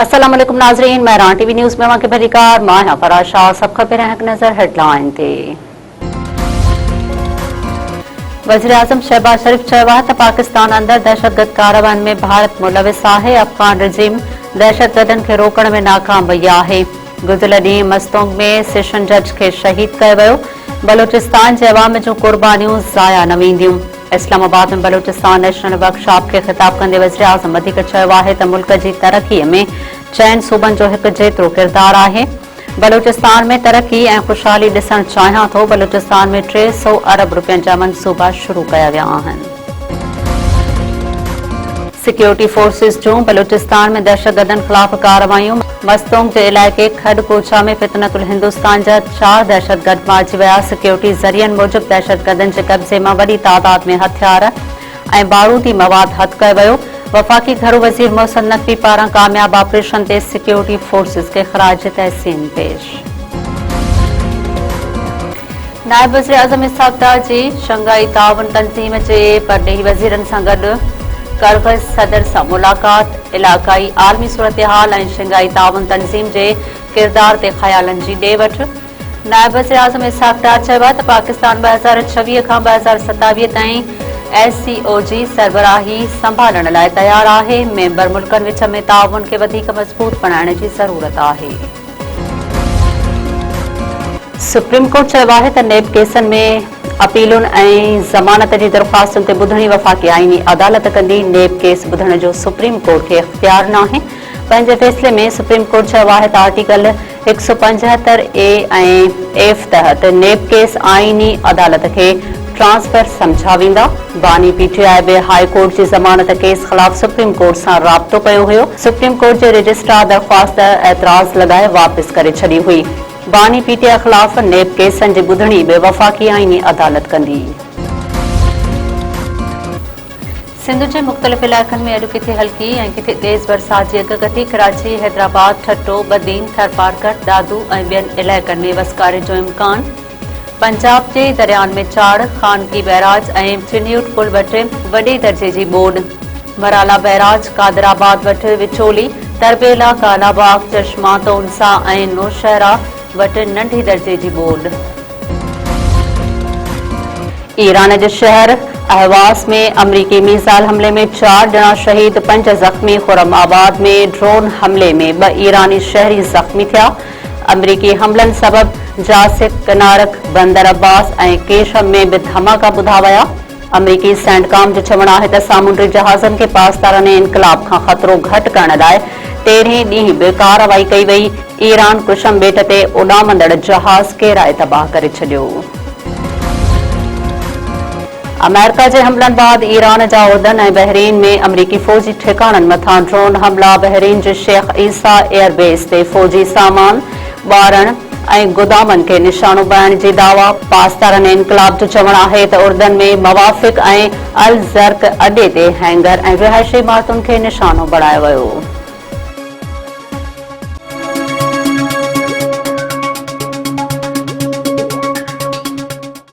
अस्सलाम वालेकुम नाज़रीन, मैं रान टीवी न्यूज़ में वहां के भरीकार मां फराज शाह। सब खबर है नजर हेडलाइन ते। वज़ीर आज़म शहबाज शरीफ चयो आहे त पाकिस्तान अंदर दहशतगर्द कार्रवाइयुनि में भारत मुलविस आहे। अफगान रिजीम दहशतगर्दनि खे रोकण में नाकाम वई आहे। गुज़िरियल ॾींहुं मस्तोंग में सेशन जज खे शहीद कयो वियो। बलूचिस्तान जे अवाम जूं कुर्बानियूं ज़ाया न वेंदियूं। इस्लामाबाद में बलूचिस्तान नेशनल वर्कशॉप के खिताब कंदे वज़ीर आज़म वधीक चयो आहे त मुल्क जी तरक़ीअ में चइनि सूबनि जो हिकु जेतिरो किरदारु आहे। बलूचिस्तान में तरक्की ऐं खुशहाली ॾिसणु चाहियां थो। बलूचिस्तान में 300 अरब रुपयनि जा मनसूबा शुरू कया विया आहिनि। सिक्योरिटी फोर्सिस जूं बलूचिस्तान में दहशतगर्दनि ख़िलाफ़ कार्रवाइयूं। मस्तोंग जे इलाइक़े खडकोचा में फितनतुल हिंदुस्तान जा 4 दहशतगर्द मारिजी विया। सिक्योरिटी ज़रियनि मूजिब दहशतगर्दनि जे कब्ज़े मां वॾी तादाद में हथियार ऐं बारूदी मवाद हथ कयो वियो। वफ़ाक़ी घरू वज़ीर मोहसिन नक़वी पारां कामयाब ऑपरेशन ते सिक्योरिटी फोर्सिस के ख़राज तहसीन पेश। नायब वज़ीर आज़म इसहाक़ डार जी शंघाई ताउन तंज़ीम जे परॾेही वज़ीरनि सां गॾु करगिज़ सदर सां मुलाक़ात। इलाक़ाई आलमी सूरतहाल ऐं शंघाई ताउन तंज़ीम जे किरदार ते ख़यालनि जी ॾे वठि। नायब वज़ीर आज़म इसहाक़ डार चयो आहे त पाकिस्तान 2026 खां 2027 ताईं SCO जी सरबराही संभालण लाइ तयार आहे। मेंबर मुल्कनि विच में ताउन खे वधीक मज़बूत बनाइण जी ज़रूरत आहे। सुप्रीम कोर्ट चयो आहे त नेब केसनि में अपीलुनि ऐं ज़मानत जी दरख़्वास्तुनि ते ॿुधणी वफ़ाक़ी आईनी अदालत कंदी। नेब केस ॿुधण जो सुप्रीम कोर्ट खे इख़्तियार नाहे। पंहिंजे फ़ैसिले में सुप्रीम कोर्ट चयो आहे त आर्टिकल 175A ऐं F तहत नेब केस आईनी अदालत खे ट्रांसफर समझा वेंदा। बानी PTI बि हाई कोर्ट जी ज़मानत केस ख़िलाफ़ सुप्रीम कोर्ट सां राब्तो कयो हुयो। सुप्रीम कोर्ट जे रजिस्ट्रार दरख़्वास्त एतराज़ लॻाए वापसि करे छॾी हुई। बानी PTI ख़िलाफ़ नेब केसनि जी ॿुधणी बि वफ़ाक़ी आईनी अदालत कंदी। सिंध जे मुख़्तलिफ़ इलाइक़नि में अॼु किथे हल्की ऐं किथे तेज़ बरसात जी अॻकथी। कराची, हैदराबाद, ठट्टो, बदीन, थरपारकर, दादू ऐं ॿियनि इलाइक़नि में वसकारे जो इम्कान। पंजाब जे दरियाउनि में चाड़। खानकी बैराज ऐं चिन्यूट पुल वटि वॾे दर्जे जी ॿोॾ। मराला बैराज, कादराबाद वटि विचोली। तरबेला, कालाबाग, चश्मा, तोनसा ऐं नौशहरा वटि नंढी दर्जे जी ॿोॾ। ईरान जे शहर अहवाज़ में अमरीकी मीज़ाइल हमले में 4 ॼणा शहीद, 5 ज़ख़्मी। खुरमाबाद में ड्रोन हमले में 2 ईरानी शहरी ज़ख़्मी थिया। अमरीकी हमलनि सबबि जासिक, कनारक, बंदर अब्बास ऐं केशम में बि धमाका ॿुधा विया। अमरीकी सेंटकॉम जो चवणु आहे त सामूंडी जहाज़नि खे पाकिस्तान इनकलाब खां ख़तरो घटि करण लाइ 13हें ॾींहुं बि कार्रवाई कई वई। ईरान कुशम ॿेट ते उॾामंदड़ जहाज़ केराए तबाह करे छॾियो। अमेरिका जे हमलनि बाद ईरान जा उर्दन ऐं बहरीन में अमरीकी फ़ौजी ठिकाणनि मथां ड्रोन हमला। बहरीन जे शेख ईसा एयरबेस ते फ़ौजी सामान, ॿारनि ऐं गोदामनि खे निशानो बणाइण जी दावा। पाकिस्तान इनकलाब जो चवणु आहे त उर्दन में मवाफ़िक़ ऐं अल ज़र्क अॾे ते हैंगर ऐं रिहाइशी इमारतुनि खे निशानो बणायो वियो।